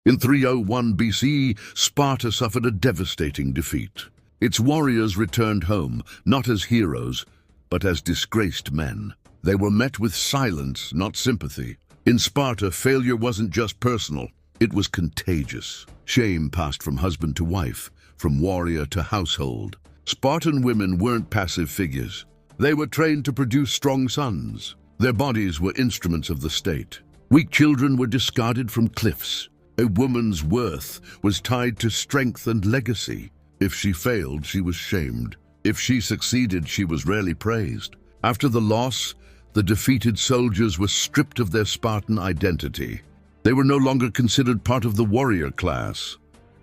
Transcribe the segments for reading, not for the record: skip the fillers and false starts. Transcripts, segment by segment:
In 301 BC, Sparta suffered a devastating defeat. Its warriors returned home, not as heroes, but as disgraced men. They were met with silence, not sympathy. In Sparta, failure wasn't just personal, it was contagious. Shame passed from husband to wife, from warrior to household. Spartan women weren't passive figures. They were trained to produce strong sons. Their bodies were instruments of the state. Weak children were discarded from cliffs. A woman's worth was tied to strength and legacy. If she failed, she was shamed. If she succeeded, she was rarely praised. After the loss, the defeated soldiers were stripped of their Spartan identity. They were no longer considered part of the warrior class.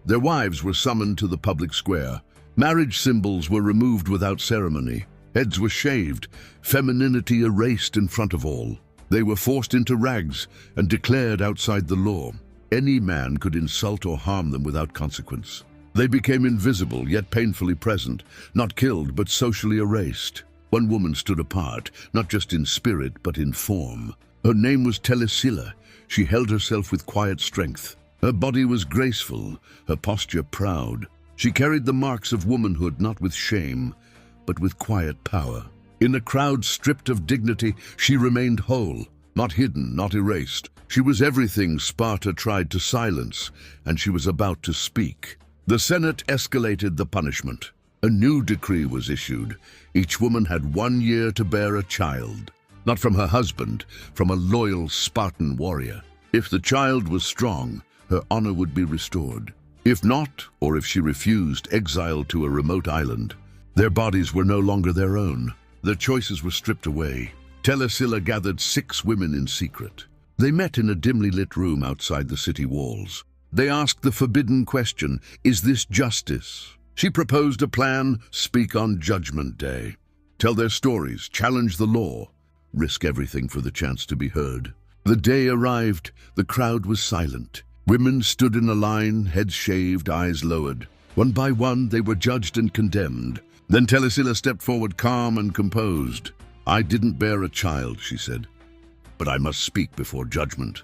Their wives were summoned to the public square. Marriage symbols were removed without ceremony. Heads were shaved, femininity erased in front of all. They were forced into rags and declared outside the law. Any man could insult or harm them without consequence. They became invisible, yet painfully present, not killed, but socially erased. One woman stood apart, not just in spirit, but in form. Her name was Telesilla. She held herself with quiet strength. Her body was graceful, her posture proud. She carried the marks of womanhood not with shame, but with quiet power. In a crowd stripped of dignity, she remained whole, not hidden, not erased. She was everything Sparta tried to silence, and she was about to speak. The Senate escalated the punishment. A new decree was issued. Each woman had 1 year to bear a child. Not from her husband, from a loyal Spartan warrior. If the child was strong, her honor would be restored. If not, or if she refused, exiled to a remote island. Their bodies were no longer their own. Their choices were stripped away. Telesilla gathered 6 women in secret. They met in a dimly lit room outside the city walls. They asked the forbidden question, is this justice? She proposed a plan: speak on Judgment Day. Tell their stories, challenge the law, risk everything for the chance to be heard. The day arrived. The crowd was silent. Women stood in a line, heads shaved, eyes lowered. One by one, they were judged and condemned. Then Telesilla stepped forward, calm and composed. I didn't bear a child, she said, but I must speak before judgment.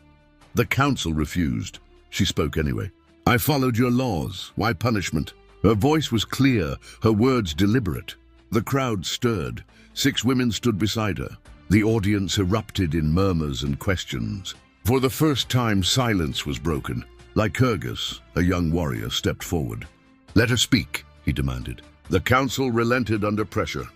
The council refused. She spoke anyway. I followed your laws. Why punishment? Her voice was clear, her words deliberate. The crowd stirred. 6 women stood beside her. The audience erupted in murmurs and questions. For the first time, silence was broken. Lycurgus, a young warrior, stepped forward. Let her speak, he demanded. The council relented under pressure.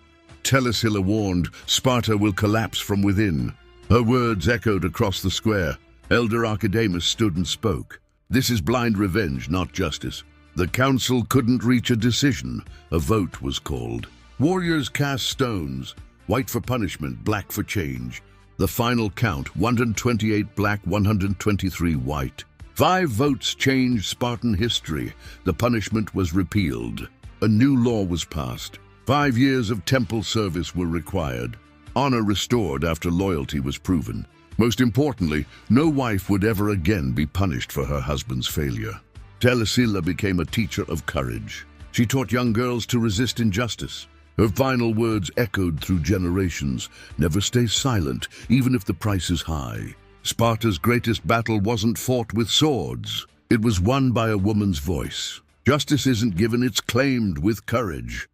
Telesilla warned, Sparta will collapse from within. Her words echoed across the square. Elder Archidamus stood and spoke. This is blind revenge, not justice. The council couldn't reach a decision. A vote was called. Warriors cast stones, white for punishment, black for change. The final count, 128 black, 123 white. 5 votes changed Spartan history. The punishment was repealed. A new law was passed. 5 years of temple service were required. Honor restored after loyalty was proven. Most importantly, no wife would ever again be punished for her husband's failure. Telesilla became a teacher of courage. She taught young girls to resist injustice. Her final words echoed through generations. Never stay silent, even if the price is high. Sparta's greatest battle wasn't fought with swords. It was won by a woman's voice. Justice isn't given, it's claimed with courage.